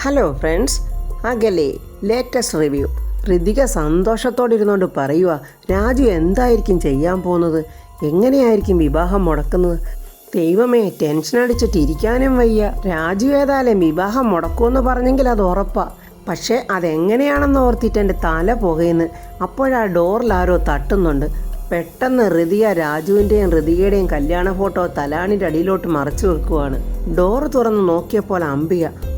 Hello friends, അകലെ latest review. Ritika സന്തോഷത്തോടെ ഇരുന്നുകൊണ്ട് പറയുക, രാജു എന്തായിരിക്കും ചെയ്യാൻ പോകുന്നത്, എങ്ങനെയായിരിക്കും വിവാഹം മുടക്കുന്നത്. ദൈവമേ, ടെൻഷൻ അടിച്ചിട്ട് ഇരിക്കാനും വയ്യ. രാജു ഏതായാലും വിവാഹം മുടക്കുമെന്ന് പറഞ്ഞെങ്കിൽ അത് ഉറപ്പാ. പക്ഷേ അതെങ്ങനെയാണെന്ന് ഓർത്തിട്ട് എൻ്റെ തല പുകയുന്നു. അപ്പോഴാ ഡോറിൽ ആരോ തട്ടുന്നുണ്ട്. പെട്ടെന്ന് ഋതിക രാജുവിൻ്റെയും ഋതികയുടെയും കല്യാണ ഫോട്ടോ തലാണിൻ്റെ അടിയിലോട്ട് മറച്ചു വെക്കുവാണ്. ഡോറ് തുറന്ന് നോക്കിയപ്പോൾ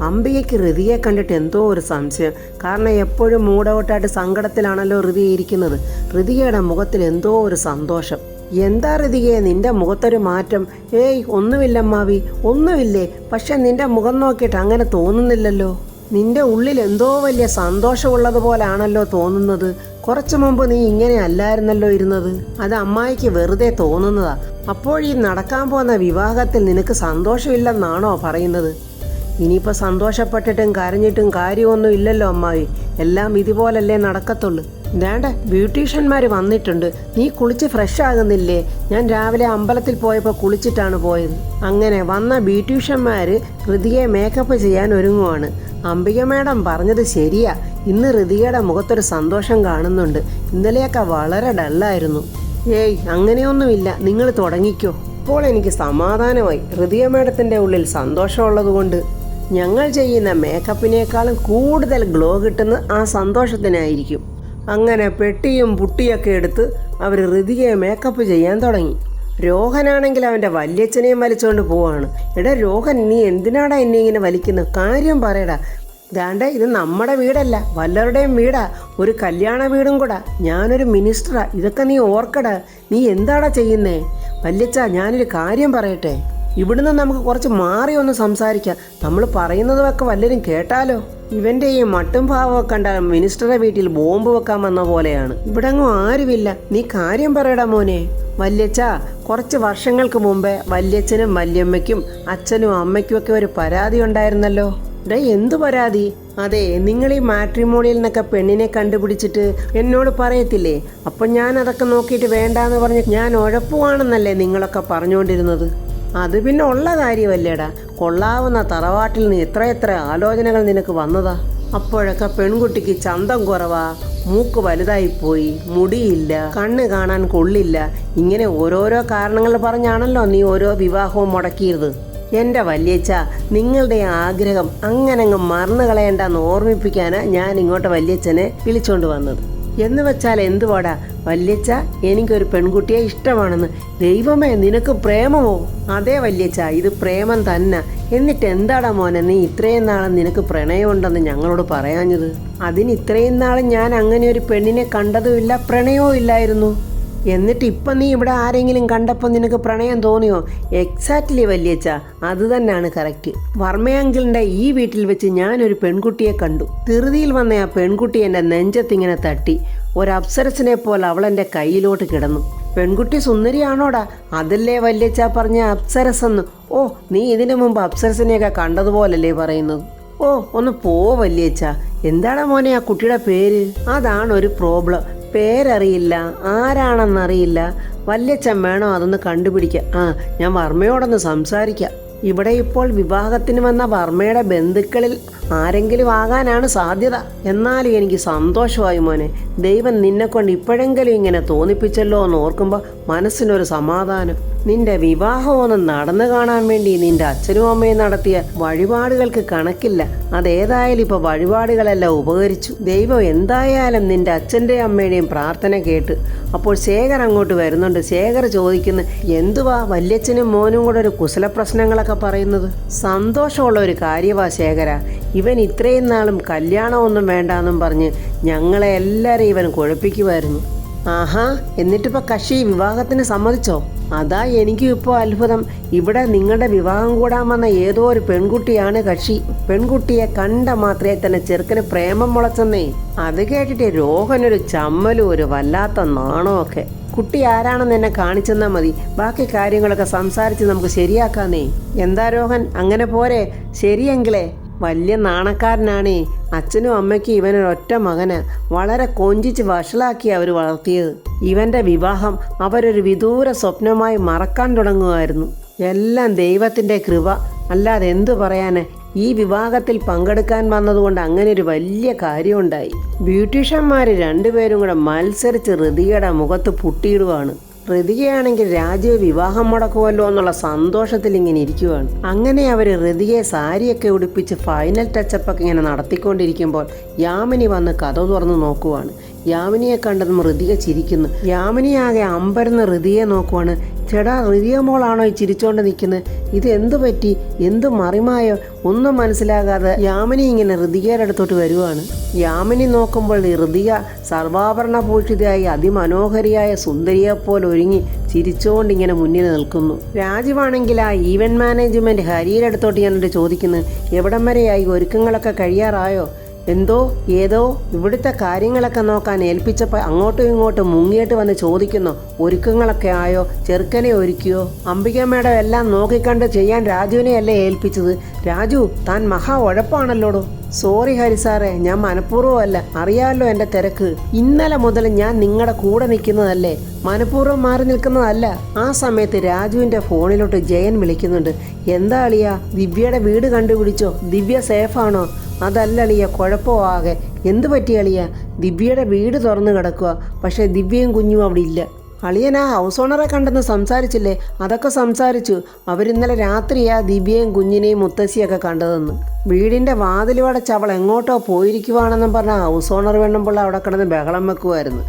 അംബികയ്ക്ക് ഋതികയെ കണ്ടിട്ട് എന്തോ ഒരു സംശയം. കാരണം എപ്പോഴും മൂഡൗട്ടായിട്ട് സങ്കടത്തിലാണല്ലോ ഋതിക ഇരിക്കുന്നത്. ഋതികയുടെ മുഖത്തിൽ എന്തോ ഒരു സന്തോഷം. എന്താ ഋതികയെ, നിന്റെ മുഖത്തൊരു മാറ്റം? ഏയ് ഒന്നുമില്ലമ്മാവി, ഒന്നുമില്ലേ. പക്ഷെ നിന്റെ മുഖം നോക്കിയിട്ട് അങ്ങനെ തോന്നുന്നില്ലല്ലോ. നിന്റെ ഉള്ളിൽ എന്തോ വലിയ സന്തോഷമുള്ളതുപോലാണല്ലോ തോന്നുന്നത്. കുറച്ചു മുമ്പ് നീ ഇങ്ങനെ അല്ലായിരുന്നല്ലോ ഇരുന്നത്. അത് അമ്മായിക്ക് വെറുതെ തോന്നുന്നതാ. അപ്പോഴീ നടക്കാൻ പോകുന്ന വിവാഹത്തിൽ നിനക്ക് സന്തോഷമില്ലെന്നാണോ പറയുന്നത്? ഇനിയിപ്പോൾ സന്തോഷപ്പെട്ടിട്ടും കരഞ്ഞിട്ടും കാര്യമൊന്നും ഇല്ലല്ലോ അമ്മായി. എല്ലാം ഇതുപോലല്ലേ നടക്കത്തുള്ളൂ. വേണ്ട, ബ്യൂട്ടീഷ്യന്മാർ വന്നിട്ടുണ്ട്. നീ കുളിച്ച് ഫ്രഷ് ആകുന്നില്ലേ? ഞാൻ രാവിലെ അമ്പലത്തിൽ പോയപ്പോൾ കുളിച്ചിട്ടാണ് പോയത്. അങ്ങനെ വന്ന ബ്യൂട്ടീഷ്യന്മാർ ഋതികയെ മേക്കപ്പ് ചെയ്യാൻ ഒരുങ്ങുവാണ്. അംബിക മാഡം പറഞ്ഞത് ശരിയാ. ഇന്ന് ഋതികയുടെ മുഖത്തൊരു സന്തോഷം കാണുന്നുണ്ട്. ഇന്നലെയൊക്കെ വളരെ ഡള്ളായിരുന്നു. ഏയ് അങ്ങനെയൊന്നുമില്ല, നിങ്ങൾ തുടങ്ങിക്കോ. ഇപ്പോൾ എനിക്ക് സമാധാനമായി. ഋതിക മാഡത്തിൻ്റെ ഉള്ളിൽ സന്തോഷമുള്ളത് കൊണ്ട് ഞങ്ങൾ ചെയ്യുന്ന മേക്കപ്പിനേക്കാളും കൂടുതൽ ഗ്ലോ കിട്ടുന്നത് ആ സന്തോഷത്തിനായിരിക്കും. അങ്ങനെ പെട്ടിയും പുട്ടിയൊക്കെ എടുത്ത് അവർ ഋതികയെ മേക്കപ്പ് ചെയ്യാൻ തുടങ്ങി. രോഹനാണെങ്കിൽ അവൻ്റെ വല്യച്ഛനെയും വലിച്ചുകൊണ്ട് പോവാണ്. എടാ രോഹൻ, നീ എന്തിനാടാ എന്നെ ഇങ്ങനെ വലിക്കുന്നത്? കാര്യം പറയടാ. ദാണ്ട, ഇത് നമ്മുടെ വീടല്ല, വല്ലവരുടെയും വീടാ. ഒരു കല്യാണ വീടും കൂടാ. ഞാനൊരു മിനിസ്റ്ററാ. ഇതൊക്കെ നീ ഓർക്കടാ. നീ എന്താടാ ചെയ്യുന്നേ? വല്യച്ഛ, ഞാനൊരു കാര്യം പറയട്ടെ. ഇവിടുന്ന് നമുക്ക് കുറച്ച് മാറി ഒന്ന് സംസാരിക്കാം. നമ്മൾ പറയുന്നതൊക്കെ വല്ലരും കേട്ടാലോ? ഇവൻ്റെ ഈ മട്ടും ഭാവമൊക്കെ കണ്ടാൽ മിനിസ്റ്ററുടെ വീട്ടിൽ ബോംബ് വെക്കാൻ വന്ന പോലെയാണ്. ഇവിടെങ്ങും ആരുമില്ല. നീ കാര്യം പറയടാ മോനെ. വല്യച്ഛ, കുറച്ച് വർഷങ്ങൾക്ക് മുമ്പേ വല്യച്ഛനും വല്യമ്മയ്ക്കും അച്ഛനും അമ്മയ്ക്കുമൊക്കെ ഒരു പരാതി ഉണ്ടായിരുന്നല്ലോ. എന്തു പരാതി? അതെ, നിങ്ങൾ ഈ മാട്രിമോണിയിൽ നിന്നൊക്കെ പെണ്ണിനെ കണ്ടുപിടിച്ചിട്ട് എന്നോട് പറയത്തില്ലേ? അപ്പം ഞാൻ അതൊക്കെ നോക്കിയിട്ട് വേണ്ടാന്ന് പറഞ്ഞ് ഞാൻ ഉഴപ്പുവാണെന്നല്ലേ നിങ്ങളൊക്കെ പറഞ്ഞുകൊണ്ടിരുന്നത്? അത് പിന്നെ ഉള്ള കാര്യമല്ലേടാ. കൊള്ളാവുന്ന തറവാട്ടിൽ നിന്ന് എത്ര ആലോചനകൾ നിനക്ക് വന്നതാ. അപ്പോഴൊക്കെ പെൺകുട്ടിക്ക് ചന്തം കുറവാ, മൂക്ക് വലുതായിപ്പോയി, മുടിയില്ല, കണ്ണ് കാണാൻ കൊള്ളില്ല, ഇങ്ങനെ ഓരോരോ കാരണങ്ങൾ പറഞ്ഞാണല്ലോ നീ ഓരോ വിവാഹവും മുടക്കിയത്. എൻ്റെ വല്യച്ഛ, നിങ്ങളുടെ ആഗ്രഹം അങ്ങനെ അങ്ങ് മറന്നു കളയണ്ടെന്ന് ഓർമ്മിപ്പിക്കാനാണ് ഞാൻ ഇങ്ങോട്ട് വല്യച്ഛനെ വിളിച്ചോണ്ട് വന്നത്. എന്ന് വെച്ചാൽ എന്തുവാടാ വല്യച്ഛ, എനിക്കൊരു പെൺകുട്ടിയെ ഇഷ്ടമാണെന്ന്. ദൈവമേ, നിനക്ക് പ്രേമമോ? അതെ വല്യച്ഛ, ഇത് പ്രേമം തന്നെ. എന്നിട്ട് എന്താടാ മോനെ നീ ഇത്രയും നാളും നിനക്ക് പ്രണയമുണ്ടെന്ന് ഞങ്ങളോട് പറയാഞ്ഞത്? അതിന് ഇത്രയും നാളും ഞാൻ അങ്ങനെ ഒരു പെണ്ണിനെ കണ്ടതുമില്ല, പ്രണയവും ഇല്ലായിരുന്നു. എന്നിട്ട് ഇപ്പം നീ ഇവിടെ ആരെങ്കിലും കണ്ടപ്പോൾ നിനക്ക് പ്രണയം തോന്നിയോ? എക്സാക്ട്ലി വല്യച്ഛ, അത് തന്നെയാണ് കറക്റ്റ്. വർമ്മയങ്കിളിൻ്റെ ഈ വീട്ടിൽ വെച്ച് ഞാനൊരു പെൺകുട്ടിയെ കണ്ടു. ധൃതിയിൽ വന്ന ആ പെൺകുട്ടി എൻ്റെ നെഞ്ചത്തിങ്ങനെ തട്ടി. ഒരു അപ്സരസിനെ പോലെ അവളെൻ്റെ കയ്യിലോട്ട് കിടന്നു. പെൺകുട്ടി സുന്ദരിയാണോടാ? അതല്ലേ വല്യച്ഛ പറഞ്ഞ അപ്സരസെന്ന്. ഓ, നീ ഇതിനു മുമ്പ് അപ്സരസിനെയൊക്കെ കണ്ടതുപോലല്ലേ പറയുന്നത്? ഓ, ഒന്ന് പോ വല്യച്ഛ. എന്താണ് മോനെ ആ കുട്ടിയുടെ പേര്? അതാണ് ഒരു പ്രോബ്ലം. പേരറിയില്ല, ആരാണെന്നറിയില്ല. വല്യച്ഛൻ വേണോ അതൊന്ന് കണ്ടുപിടിക്കാം. ഞാൻ വർമ്മയോടൊന്ന് സംസാരിക്കാം. ഇവിടെ ഇപ്പോൾ വിവാഹത്തിന് വന്ന വർമ്മയുടെ ബന്ധുക്കളിൽ ആരെങ്കിലും ആകാനാണ് സാധ്യത. എന്നാലും എനിക്ക് സന്തോഷമായി മോനെ. ദൈവം നിന്നെ കൊണ്ട് ഇപ്പോഴെങ്കിലും ഇങ്ങനെ തോന്നിപ്പിച്ചല്ലോ എന്ന് ഓർക്കുമ്പോൾ മനസ്സിനൊരു സമാധാനം. നിന്റെ വിവാഹമൊന്ന് നടന്നു കാണാൻ വേണ്ടി നിന്റെ അച്ഛനും അമ്മയും നടത്തിയ വഴിപാടുകൾക്ക് കണക്കില്ല. അതേതായാലും ഇപ്പോൾ വഴിപാടുകളെല്ലാം ഉപകരിച്ചു. ദൈവം എന്തായാലും നിന്റെ അച്ഛൻ്റെയും അമ്മയുടെയും പ്രാർത്ഥന കേട്ട്. അപ്പോൾ ശേഖർ അങ്ങോട്ട് വരുന്നുണ്ട്. ശേഖർ ചോദിക്കുന്നു, എന്തുവാ വല്യച്ഛനും മോനും കൂടെ ഒരു കുശല പ്രശ്നങ്ങളൊക്കെ പറയുന്നത്? സന്തോഷമുള്ള ഒരു കാര്യവാ ശേഖര. ഇവൻ ഇത്രയും നാളും കല്യാണമൊന്നും വേണ്ടാന്നും പറഞ്ഞ് ഞങ്ങളെ എല്ലാവരെയും ഇവൻ കുഴപ്പിക്കുമായിരുന്നു. ആഹാ, എന്നിട്ടിപ്പോൾ കക്ഷി വിവാഹത്തിന് സമ്മതിച്ചോ? അതാ എനിക്കും ഇപ്പോൾ അത്ഭുതം. ഇവിടെ നിങ്ങളുടെ വിവാഹം കൂടാൻ വന്ന ഏതോ ഒരു പെൺകുട്ടിയാണ് കക്ഷി. പെൺകുട്ടിയെ കണ്ട മാത്രമേ തന്നെ ചെറുക്കന് പ്രേമം മുളച്ചെന്നേ. അത് കേട്ടിട്ട് രോഹനൊരു ചമ്മലും ഒരു വല്ലാത്ത നാണമൊക്കെ. കുട്ടി ആരാണെന്ന് എന്നെ കാണിച്ചെന്നാൽ മതി. ബാക്കി കാര്യങ്ങളൊക്കെ സംസാരിച്ച് നമുക്ക് ശരിയാക്കാന്നേ. എന്താ രോഹൻ, അങ്ങനെ പോരെ? ശരിയെങ്കിലേ. വലിയ നാണക്കാരനാണേ. അച്ഛനും അമ്മയ്ക്കും ഇവനൊരൊറ്റ മകന്. വളരെ കൊഞ്ചിച്ച് വഷളാക്കി അവർ വളർത്തിയത്. ഇവൻ്റെ വിവാഹം അവരൊരു വിദൂര സ്വപ്നമായി മറക്കാൻ തുടങ്ങുമായിരുന്നു. എല്ലാം ദൈവത്തിൻ്റെ കൃപ, അല്ലാതെ എന്തു പറയാന്. ഈ വിവാഹത്തിൽ പങ്കെടുക്കാൻ വന്നതുകൊണ്ട് അങ്ങനെ ഒരു വലിയ കാര്യമുണ്ടായി. ബ്യൂട്ടീഷ്യന്മാർ രണ്ടുപേരും കൂടെ മത്സരിച്ച് ഋതികയുടെ മുഖത്ത് പുട്ടിയിടുവാണ്. ഋതികയാണെങ്കിൽ രാജുവെ വിവാഹം മുടക്കുമല്ലോ എന്നുള്ള സന്തോഷത്തിൽ ഇങ്ങനെ ഇരിക്കുവാണ്. അങ്ങനെ അവർ ഋതികയെ സാരിയൊക്കെ ഉടുപ്പിച്ച് ഫൈനൽ ടച്ചപ്പൊക്കെ ഇങ്ങനെ നടത്തിക്കൊണ്ടിരിക്കുമ്പോൾ യാമിനി വന്ന് കഥ തുറന്ന് നോക്കുവാണ്. യാമിനിയെ കണ്ടതും ഋതിക ചിരിക്കുന്നു. യാമിനിയാകെ അമ്പരന്ന് ഋതിയെ നോക്കുവാണ്. ചേടാ, ഋതിക മോളാണോ ഈ ചിരിച്ചോണ്ട് നിൽക്കുന്നത്? ഇത് എന്തു പറ്റി? എന്തു മറിമായോ? ഒന്നും മനസ്സിലാകാതെ യാമിനി ഇങ്ങനെ ഋതികയുടെ അടുത്തോട്ട് വരുവാണ്. യാമിനി നോക്കുമ്പോൾ ഋതിക സർവാഭരണ ഭൂഷിതയായി അതിമനോഹരിയായ സുന്ദരിയെപ്പോലെ ഒരുങ്ങി ചിരിച്ചുകൊണ്ട് ഇങ്ങനെ മുന്നിൽ നിൽക്കുന്നു. രാജീവാണെങ്കിൽ ആ ഈവൻറ്റ് മാനേജ്മെൻറ്റ് ഹരിയുടെ അടുത്തോട്ട് ഞാനിട്ട് ചോദിക്കുന്നു, എവിടം വരെയായി? ഒരുക്കങ്ങളൊക്കെ കഴിയാറായോ? എന്തോ ഏതോ ഇവിടുത്തെ കാര്യങ്ങളൊക്കെ നോക്കാൻ ഏൽപ്പിച്ചപ്പോൾ അങ്ങോട്ടും ഇങ്ങോട്ടും മുങ്ങിയിട്ട് വന്ന് ചോദിക്കുന്നു, ഒരുക്കങ്ങളൊക്കെ ആയോ? ചെറുക്കനെ ഒരുക്കിയോ? അംബിക മേഡം എല്ലാം നോക്കിക്കണ്ട് ചെയ്യാൻ രാജുവിനെയല്ലേ ഏൽപ്പിച്ചത്? രാജു, താൻ മഹാ ഉഴപ്പാണല്ലോടോ. സോറി ഹരി സാറേ, ഞാൻ മനഃപൂർവ്വമല്ല, അറിയാമല്ലോ എൻ്റെ തിരക്ക്. ഇന്നലെ മുതൽ ഞാൻ നിങ്ങളുടെ കൂടെ നിൽക്കുന്നതല്ലേ, മനഃപൂർവ്വം മാറി നിൽക്കുന്നതല്ല. ആ സമയത്ത് രാജുവിൻ്റെ ഫോണിലോട്ട് ജയൻ വിളിക്കുന്നുണ്ട്. എന്താ അളിയ, ദിവ്യയുടെ വീട് കണ്ടുപിടിച്ചോ? ദിവ്യ സേഫാണോ? അതല്ല അളിയ, കുഴപ്പമാകെ. എന്തു പറ്റി അളിയ? ദിവ്യയുടെ വീട് തുറന്നു കിടക്കുക, പക്ഷേ ദിവ്യയും കുഞ്ഞും അവിടെ ഇല്ല. അളിയൻ ആ ഹൗസ് ഓണറെ കണ്ടെന്ന് സംസാരിച്ചില്ലേ? അതൊക്കെ സംസാരിച്ചു. അവരിന്നലെ രാത്രിയാ ദിവ്യയും കുഞ്ഞിനെയും മുത്തശ്ശിയൊക്കെ കണ്ടതെന്ന്. വീടിൻ്റെ വാതിൽ അടച്ച് അവൾ എങ്ങോട്ടോ പോയിരിക്കുവാണെന്നും പറഞ്ഞ ഹൗസ് ഓണർ വേണ്ടുമ്പോൾ അവിടെ കിടന്ന് ബഹളം വെക്കുമായിരുന്നു.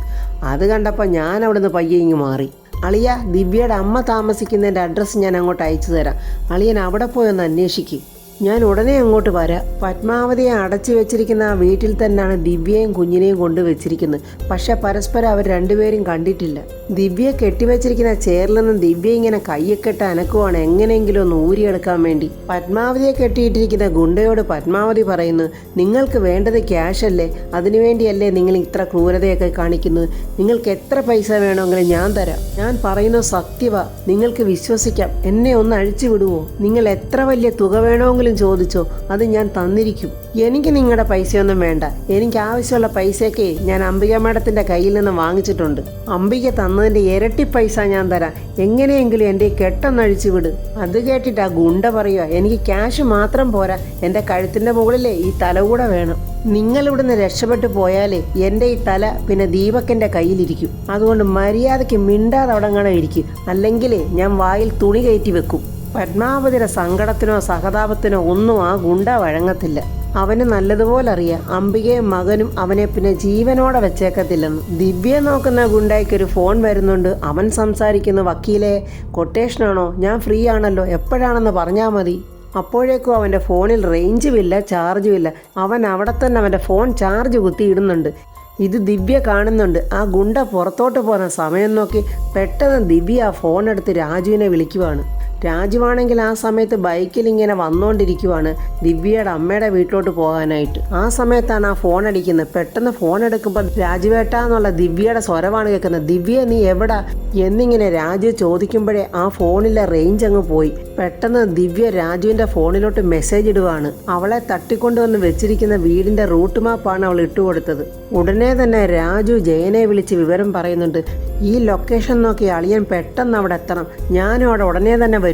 അത് കണ്ടപ്പോൾ ഞാൻ അവിടുന്ന് പയ്യെ ഇങ്ങ് മാറി. അളിയ, ദിവ്യയുടെ അമ്മ താമസിക്കുന്നതിൻ്റെ അഡ്രസ്സ് ഞാൻ അങ്ങോട്ട് അയച്ചു തരാം. അളിയൻ അവിടെ പോയൊന്ന് അന്വേഷിക്കും. ഞാൻ ഉടനെ അങ്ങോട്ട് വരാം. പത്മാവതിയെ അടച്ചു വെച്ചിരിക്കുന്ന ആ വീട്ടിൽ തന്നെയാണ് ദിവ്യയും കുഞ്ഞിനെയും കൊണ്ടുവച്ചിരിക്കുന്നത്. പക്ഷെ പരസ്പരം അവർ രണ്ടുപേരും കണ്ടിട്ടില്ല. ദിവ്യയെ കെട്ടിവെച്ചിരിക്കുന്ന ചെയറിൽ നിന്നും ദിവ്യ ഇങ്ങനെ കയ്യൊക്കെട്ട് അനക്കുവാണ്, എങ്ങനെയെങ്കിലും ഒന്ന് ഊരിയെടുക്കാൻ വേണ്ടി. പത്മാവതിയെ കെട്ടിയിട്ടിരിക്കുന്ന ഗുണ്ടയോട് പത്മാവതി പറയുന്നു, നിങ്ങൾക്ക് വേണ്ടത് ക്യാഷ് അല്ലേ? അതിനുവേണ്ടിയല്ലേ നിങ്ങൾ ഇത്ര ക്രൂരതയൊക്കെ കാണിക്കുന്നത്? നിങ്ങൾക്ക് എത്ര പൈസ വേണമെങ്കിലും ഞാൻ തരാം. ഞാൻ പറയുന്നത് സത്യവാ, നിങ്ങൾക്ക് വിശ്വസിക്കാം. എന്നെ ഒന്ന് അഴിച്ചു വിടുവോ? നിങ്ങൾ എത്ര വലിയ തുക വേണമെങ്കിലും ചോദിച്ചോ, അത് ഞാൻ തന്നിരിക്കും. എനിക്ക് നിങ്ങളുടെ പൈസയൊന്നും വേണ്ട. എനിക്ക് ആവശ്യമുള്ള പൈസയൊക്കെ ഞാൻ അംബിക മേഡത്തിൻ്റെ കയ്യിൽ നിന്ന് വാങ്ങിച്ചിട്ടുണ്ട്. അംബിക തന്നതിൻ്റെ ഇരട്ടി പൈസ ഞാൻ തരാം. എങ്ങനെയെങ്കിലും എൻ്റെ കെട്ടൊന്നഴിച്ചു വിട്. അത് കേട്ടിട്ട് ആ ഗുണ്ട പറയുക, എനിക്ക് ക്യാഷ് മാത്രം പോരാ, എൻ്റെ കഴുത്തിൻ്റെ മുകളിലേ ഈ തല കൂടെ വേണം. നിങ്ങളിവിടുന്ന് രക്ഷപ്പെട്ടു പോയാലേ എൻ്റെ ഈ തല പിന്നെ ദീപക്കിൻ്റെ കയ്യിലിരിക്കും. അതുകൊണ്ട് മര്യാദയ്ക്ക് മിണ്ടാതെ അവിടെങ്ങാനും ഇരിക്കും, അല്ലെങ്കിൽ ഞാൻ വായിൽ തുണി കയറ്റി വെക്കും. പത്മാവതിയുടെ സങ്കടത്തിനോ സഹതാപത്തിനോ ഒന്നും ആ ഗുണ്ട വഴങ്ങത്തില്ല. അവന് നല്ലതുപോലെ അറിയാം അംബികയും മകനും അവനെ പിന്നെ ജീവനോടെ വെച്ചേക്കത്തില്ലെന്ന്. ദിവ്യ നോക്കുന്ന ഗുണ്ടായ്ക്കൊരു ഫോൺ വരുന്നുണ്ട്. അവൻ സംസാരിക്കുന്നു, വക്കീലെ, കൊട്ടേഷനാണോ? ഞാൻ ഫ്രീ ആണല്ലോ, എപ്പോഴാണെന്ന് പറഞ്ഞാൽ മതി. അപ്പോഴേക്കും അവൻ്റെ ഫോണിൽ റേഞ്ചുമില്ല, ചാർജുമില്ല. അവൻ അവിടെ തന്നെ അവൻ്റെ ഫോൺ ചാർജ് കുത്തിയിടുന്നുണ്ട്. ഇത് ദിവ്യ കാണുന്നുണ്ട്. ആ ഗുണ്ട പുറത്തോട്ട് പോകുന്ന സമയം നോക്കി പെട്ടെന്ന് ദിവ്യ ആ ഫോൺ എടുത്ത് രാജുവിനെ വിളിക്കുവാണ്. രാജുവാണെങ്കിൽ ആ സമയത്ത് ബൈക്കിൽ ഇങ്ങനെ വന്നുകൊണ്ടിരിക്കുവാണ് ദിവ്യയുടെ അമ്മയുടെ വീട്ടിലോട്ട് പോകാനായിട്ട്. ആ സമയത്താണ് ആ ഫോൺ അടിക്കുന്നത്. പെട്ടെന്ന് ഫോൺ എടുക്കുമ്പോൾ രാജുവേട്ട എന്നുള്ള ദിവ്യയുടെ സ്വരമാണ് കേൾക്കുന്നത്. ദിവ്യ, നീ എവിടാ എന്നിങ്ങനെ രാജു ചോദിക്കുമ്പോഴേ ആ ഫോണിലെ റേഞ്ച് അങ്ങ് പോയി. പെട്ടെന്ന് ദിവ്യ രാജുവിൻ്റെ ഫോണിലോട്ട് മെസ്സേജ് ഇടുവാണ്. അവളെ തട്ടിക്കൊണ്ടുവന്ന് വെച്ചിരിക്കുന്ന വീടിൻ്റെ റൂട്ട് മാപ്പാണ് അവൾ ഇട്ടുകൊടുത്തത്. ഉടനെ തന്നെ രാജു ജയനെ വിളിച്ച് വിവരം പറയുന്നുണ്ട്. ഈ ലൊക്കേഷൻ നോക്കി അളിയൻ പെട്ടെന്ന് അവിടെ എത്തണം, ഞാനും അവിടെ ഉടനെ തന്നെ വരും.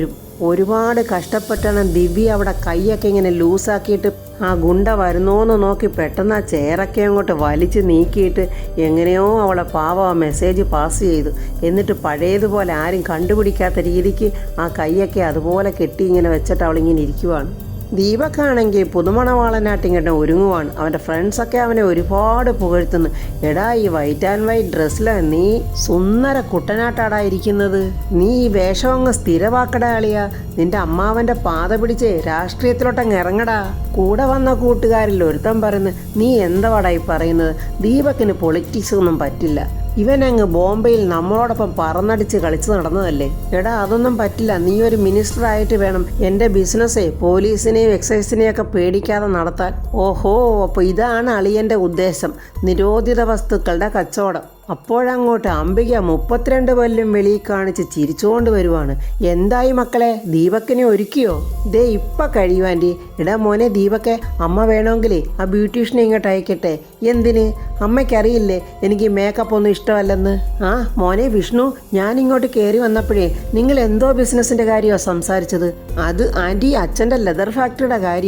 ഒരുപാട് കഷ്ടപ്പെട്ടാണ് ദിവ്യ അവിടെ കൈയൊക്കെ ഇങ്ങനെ ലൂസാക്കിയിട്ട് ആ ഗുണ്ട വരുന്നോന്ന് നോക്കി പെട്ടെന്ന് ആ ചെയറൊക്കെ അങ്ങോട്ട് വലിച്ച് നീക്കിയിട്ട് എങ്ങനെയോ അവളെ പാവം ആ മെസ്സേജ് പാസ് ചെയ്തു. എന്നിട്ട് പഴയതുപോലെ ആരും കണ്ടുപിടിക്കാത്ത രീതിക്ക് ആ കൈയൊക്കെ അതുപോലെ കെട്ടി ഇങ്ങനെ വെച്ചിട്ട് അവളിങ്ങനെ ഇരിക്കുവാണ്. ദീപക്കാണെങ്കിൽ പുതുമണവാളനായിട്ട് ഇങ്ങനെ ഒരുങ്ങുവാണ്. അവൻ്റെ ഫ്രണ്ട്സൊക്കെ അവനെ ഒരുപാട് പുകഴ്ത്തുന്നു. എടാ, ഈ വൈറ്റ് ആൻഡ് വൈറ്റ് ഡ്രസ്സിൽ നീ സുന്ദര കുട്ടനാട്ടാടാ ഇരിക്കുന്നത്. നീ ഈ വേഷം അങ്ങ് സ്ഥിരവാക്കടാ അളിയാ. നിന്റെ അമ്മാവൻ്റെ പാത പിടിച്ച് രാഷ്ട്രീയത്തിലോട്ടങ്ങ് ഇറങ്ങടാ. കൂടെ വന്ന കൂട്ടുകാരിൽ ഒരുത്തൻ പറയുന്നു, നീ എന്താടാ ഈ പറയുന്നത്? ദീപക്കിന് പൊളിറ്റിക്സ് ഒന്നും പറ്റില്ല. ഇവനങ്ങ് ബോംബെയിൽ നമ്മളോടൊപ്പം പറന്നടിച്ച് കളിച്ച് നടന്നതല്ലേ. എടാ, അതൊന്നും പറ്റില്ല. നീ ഒരു മിനിസ്റ്റർ ആയിട്ട് വേണം എൻ്റെ ബിസിനസ്സേ പോലീസിനെയും എക്സൈസിനെയൊക്കെ പേടിക്കാതെ നടത്താൻ. ഓഹോ, അപ്പോൾ ഇതാണ് അളിയൻ്റെ ഉദ്ദേശം, നിരോധിത വസ്തുക്കളുടെ കച്ചവടം. അപ്പോഴങ്ങോട്ട് അംബിക 32 പല്ലും വെളിയിൽ കാണിച്ച് ചിരിച്ചുകൊണ്ട് വരുവാണ്. എന്തായി മക്കളെ, ദീപക്കിനെ ഒരുക്കിയോ? ദേ ഇപ്പം കഴിയും ആൻറ്റി. എടാ മോനെ ദീപക്കെ, അമ്മ വേണമെങ്കിലേ ആ ബ്യൂട്ടീഷ്യനെ ഇങ്ങോട്ട് അയക്കട്ടെ. എന്തിന്? അമ്മയ്ക്കറിയില്ലേ എനിക്ക് മേക്കപ്പ് ഒന്നും ഇഷ്ടമല്ലെന്ന്. ആ മോനെ വിഷ്ണു, ഞാനിങ്ങോട്ട് കയറി വന്നപ്പോഴേ നിങ്ങൾ എന്തോ ബിസിനസ്സിൻ്റെ കാര്യമാണ് സംസാരിച്ചത്. അത് ആൻറ്റി അച്ഛൻ്റെ ലെതർ ഫാക്ടറിയുടെ കാര്യമാണ്.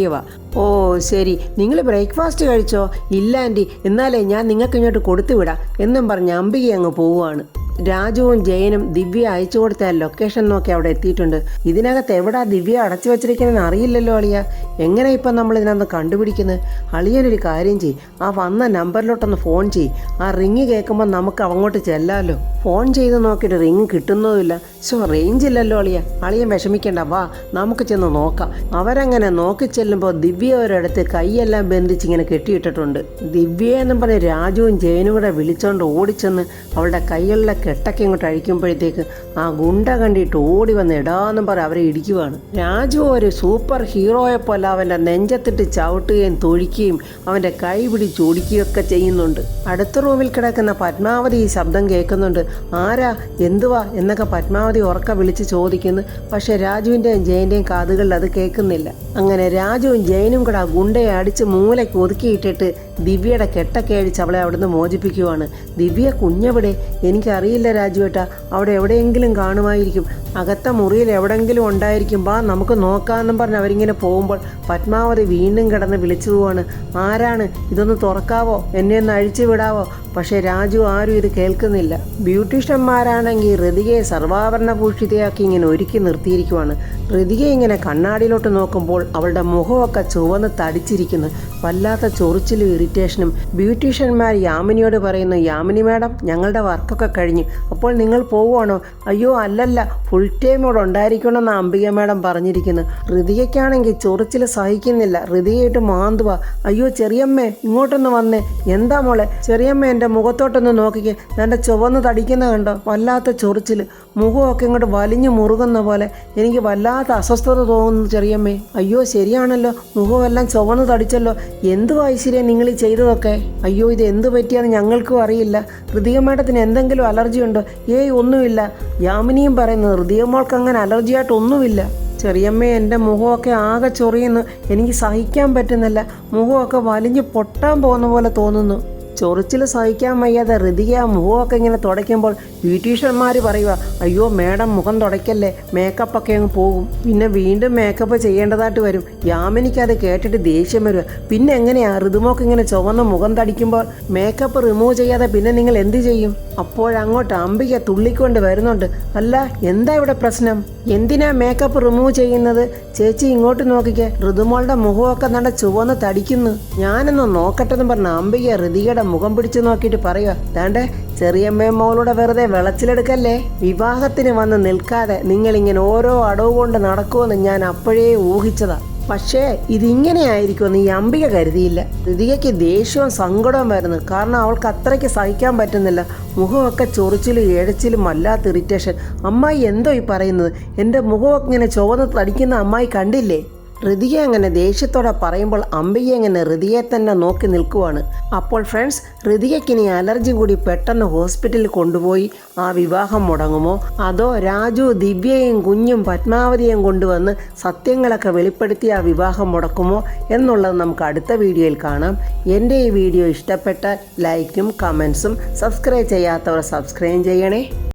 ഓ ശരി, നിങ്ങൾ ബ്രേക്ക്ഫാസ്റ്റ് കഴിച്ചോ? ഇല്ല ആൻറ്റി, എന്നാലേ ഞാൻ നിങ്ങൾക്ക് ഇങ്ങോട്ട് കൊടുത്തു വിടാം എന്നും പറഞ്ഞ് അംബിക അങ്ങ് പോവുകയാണ്. രാജുവും ജയനും ദിവ്യ അയച്ചു കൊടുത്ത ലൊക്കേഷൻ നോക്കി അവിടെ എത്തിയിട്ടുണ്ട്. ഇതിനകത്ത് എവിടാ ദിവ്യ അടച്ചു വെച്ചിരിക്കുന്നതെന്ന് അറിയില്ലല്ലോ അളിയ. എങ്ങനെ ഇപ്പം നമ്മൾ ഇതിനകത്ത് കണ്ടുപിടിക്കുന്നത്? അളിയനൊരു കാര്യം ചെയ്യും, ആ വന്ന നമ്പറിലോട്ടൊന്ന് ഫോൺ ചെയ്യും. ആ റിങ് കേൾക്കുമ്പോൾ നമുക്ക് അങ്ങോട്ട് ചെല്ലാമല്ലോ. ഫോൺ ചെയ്ത് നോക്കിയിട്ട് റിങ് കിട്ടുന്നതുമില്ല. റേഞ്ച് ഇല്ലല്ലോ അളിയ. അളിയൻ വിഷമിക്കേണ്ട, വാ നമുക്ക് ചെന്ന് നോക്കാം. അവരങ്ങനെ നോക്കി ചെല്ലുമ്പോൾ ദിവ്യ ഒരിടത്ത് കൈയെല്ലാം ബന്ധിച്ചിങ്ങനെ കെട്ടിയിട്ടിട്ടുണ്ട്. ദിവ്യ എന്നും പറഞ്ഞ് രാജുവും ജയനും കൂടെ വിളിച്ചോണ്ട് ഓടിച്ചെന്ന് അവളുടെ കൈകളിലെ കെട്ടൊക്കെ ഇങ്ങോട്ട് അഴിക്കുമ്പോഴത്തേക്ക് ആ ഗുണ്ട കണ്ടിട്ട് ഓടി വന്ന് ഇടാന്നും പറഞ്ഞ് അവരെ ഇടിക്കുവാണ്. രാജു ഒരു സൂപ്പർ ഹീറോയെപ്പോലെ അവൻ്റെ നെഞ്ചത്തിട്ട് ചവിട്ടുകയും തൊഴിക്കുകയും അവൻ്റെ കൈ പിടിച്ച് ഓടിക്കുകയൊക്കെ ചെയ്യുന്നുണ്ട്. അടുത്ത റൂമിൽ കിടക്കുന്ന പത്മാവതി ഈ ശബ്ദം കേൾക്കുന്നുണ്ട്. ആരാ, എന്തുവാ എന്നൊക്കെ പത്മാവതി ഉറക്ക വിളിച്ച് ചോദിക്കുന്നു. പക്ഷെ രാജുവിൻ്റെയും ജയൻ്റെയും കാതുകളിൽ അത് കേൾക്കുന്നില്ല. അങ്ങനെ രാജുവും ജയനും കൂടെ ആ ഗുണ്ടയെ അടിച്ച് മൂലയ്ക്ക് ഒതുക്കിയിട്ടിട്ട് ദിവ്യയുടെ കെട്ടൊക്കെ അടിച്ച് അവളെ അവിടുന്ന് മോചിപ്പിക്കുവാണ്. ദിവ്യ കുഞ്ഞവിടെ? എനിക്കറിയില്ല രാജുവേട്ടാ, അവിടെ എവിടെയെങ്കിലും കാണുമായിരിക്കും. അകത്ത മുറിയിൽ എവിടെയെങ്കിലും ഉണ്ടായിരിക്കും, വാ നമുക്ക് നോക്കാമെന്നും പറഞ്ഞ് അവരിങ്ങനെ പോകുമ്പോൾ പത്മാവതി വീണ്ടും കിടന്ന് വിളിച്ചു പോവാണ്. ആരാണ്? ഇതൊന്ന് തുറക്കാവോ, എന്നെ ഒന്ന് അഴിച്ചു വിടാവോ? പക്ഷേ രാജു ആരും ഇത് കേൾക്കുന്നില്ല. ബ്യൂട്ടീഷ്യന്മാരാണെങ്കിൽ ഋതികയെ സർവാഭരണ ഭൂഷിതയാക്കി ഇങ്ങനെ ഒരുക്കി നിർത്തിയിരിക്കുവാണ്. ഋതിക ഇങ്ങനെ കണ്ണാടിയിലോട്ട് നോക്കുമ്പോൾ അവളുടെ മുഖമൊക്കെ ചുവന്ന് തടിച്ചിരിക്കുന്നു. വല്ലാത്ത ചൊറിച്ചിലും ഇറിറ്റേഷനും. ബ്യൂട്ടീഷ്യന്മാർ യാമിനിയോട് പറയുന്നു, യാമിനി മാഡം ഞങ്ങളുടെ വർക്കൊക്കെ കഴിഞ്ഞു, അപ്പോൾ നിങ്ങൾ പോവുകയാണോ? അയ്യോ അല്ലല്ല, ഫുൾ ടൈം ഇവിടെ ഉണ്ടായിരിക്കണമെന്ന് അംബിക മാഡം പറഞ്ഞിരിക്കുന്നു. ഋതികയ്ക്കാണെങ്കിൽ ചൊറിച്ചിൽ സഹിക്കുന്നില്ല. ഋതികയായിട്ട് മാന്തുക. അയ്യോ ചെറിയമ്മേ ഇങ്ങോട്ടൊന്ന് വന്നേ. എന്താ മോളെ? ചെറിയമ്മ എൻ്റെ മുഖത്തോട്ടൊന്ന് നോക്കിക്കേ, എൻ്റെ ചുവന്ന് തടിക്കുന്ന കണ്ടോ? വല്ലാത്ത ചൊറിച്ചിൽ, മുഖമൊക്കെ ഇങ്ങോട്ട് വലിഞ്ഞു മുറുകുന്ന പോലെ. എനിക്ക് വല്ലാത്ത അസ്വസ്ഥത തോന്നുന്നു ചെറിയമ്മേ. അയ്യോ ശരിയാണല്ലോ, മുഖമെല്ലാം ചുവന്ന് തടിച്ചല്ലോ. എന്തു ഐശ്വര്യം നിങ്ങൾ ഈ ചെയ്തതൊക്കെ? അയ്യോ ഇത് എന്തു പറ്റിയാന്ന് ഞങ്ങൾക്കും അറിയില്ല. ഋതിക മാഡത്തിന് എന്തെങ്കിലും അലർജി ഉണ്ടോ? ഏയ് ഒന്നുമില്ല. യാമിനിയും പറയുന്നത് ഋതിക മോൾക്ക് അങ്ങനെ അലർജിയായിട്ടൊന്നുമില്ല. ചെറിയമ്മ എൻ്റെ മുഖമൊക്കെ ആകെ ചൊറിയുന്നു, എനിക്ക് സഹിക്കാൻ പറ്റുന്നില്ല. മുഖമൊക്കെ വലിഞ്ഞ് പൊട്ടാൻ പോകുന്ന പോലെ തോന്നുന്നു. ചൊറിച്ചിൽ സഹിക്കാൻ വയ്യാതെ ഋതിക ആ മുഖമൊക്കെ ഇങ്ങനെ തുടയ്ക്കുമ്പോൾ ബ്യൂട്ടീഷ്യന്മാർ പറയുക, അയ്യോ മേഡം മുഖം തുടയ്ക്കല്ലേ, മേക്കപ്പൊക്കെ അങ്ങ് പോകും, പിന്നെ വീണ്ടും മേക്കപ്പ് ചെയ്യേണ്ടതായിട്ട് വരും. യാമിനിക്കത് കേട്ടിട്ട് ദേഷ്യം വരിക. പിന്നെ എങ്ങനെയാ ഋതുമോക്ക് ഇങ്ങനെ ചുവന്ന മുഖം തടിക്കുമ്പോൾ മേക്കപ്പ് റിമൂവ് ചെയ്യാതെ പിന്നെ നിങ്ങൾ എന്ത് ചെയ്യും? അപ്പോഴങ്ങോട്ട് അംബിക തുള്ളിക്കൊണ്ട് വരുന്നുണ്ട്. അല്ല എന്താ ഇവിടെ പ്രശ്നം? എന്തിനാ മേക്കപ്പ് റിമൂവ് ചെയ്യുന്നത്? ചേച്ചി ഇങ്ങോട്ട് നോക്കിക്കേ, ഋതുമോളുടെ മുഖമൊക്കെ നല്ല ചുവന്ന് തടിക്കുന്നു. ഞാനൊന്ന് നോക്കട്ടെന്ന് പറഞ്ഞ അംബിക ഋതികയുടെ മുഖം പിടിച്ചു നോക്കിയിട്ട് പറയുക, താണ്ടേ ചെറിയമ്മയും മോളൂടെ വെറുതെ വിളച്ചിലെടുക്കല്ലേ. വിവാഹത്തിന് വന്ന് നിൽക്കാതെ നിങ്ങളിങ്ങനെ ഓരോ അടവ് കൊണ്ട് നടക്കുമെന്ന് ഞാൻ അപ്പോഴേ ഊഹിച്ചതാ. പക്ഷേ ഇതിങ്ങനെയായിരിക്കുമെന്ന് ഈ അംബിക കരുതിയില്ല. ഋതികയ്ക്ക് ദേഷ്യവും സങ്കടവും വരുന്നു. കാരണം അവൾക്ക് അത്രയ്ക്ക് സഹിക്കാൻ പറ്റുന്നില്ല. മുഖമൊക്കെ ചൊറിച്ചിലും എഴച്ചിലും വല്ലാത്ത ഇറിറ്റേഷൻ. അമ്മായി എന്തോ ഈ പറയുന്നത്? എൻ്റെ മുഖമൊക്കെ ഇങ്ങനെ ചുവന്ന് തടിക്കുന്ന അമ്മായി കണ്ടില്ലേ? ഋതിക അങ്ങനെ ദേഷ്യത്തോടെ പറയുമ്പോൾ അംബിക അങ്ങനെ ഋതികയെ തന്നെ നോക്കി നിൽക്കുവാണ്. അപ്പോൾ ഫ്രണ്ട്സ്, ഋതികയ്ക്കിനി അലർജി കൂടി പെട്ടെന്ന് ഹോസ്പിറ്റലിൽ കൊണ്ടുപോയി ആ വിവാഹം മുടങ്ങുമോ, അതോ രാജു ദിവ്യയും കുഞ്ഞും പത്മാവതിയും കൊണ്ടുവന്ന് സത്യങ്ങളൊക്കെ വെളിപ്പെടുത്തി ആ വിവാഹം മുടക്കുമോ എന്നുള്ളത് നമുക്ക് അടുത്ത വീഡിയോയിൽ കാണാം. എൻ്റെ ഈ വീഡിയോ ഇഷ്ടപ്പെട്ടാൽ ലൈക്കും കമൻസും, സബ്സ്ക്രൈബ് ചെയ്യാത്തവർ സബ്സ്ക്രൈബ് ചെയ്യണേ.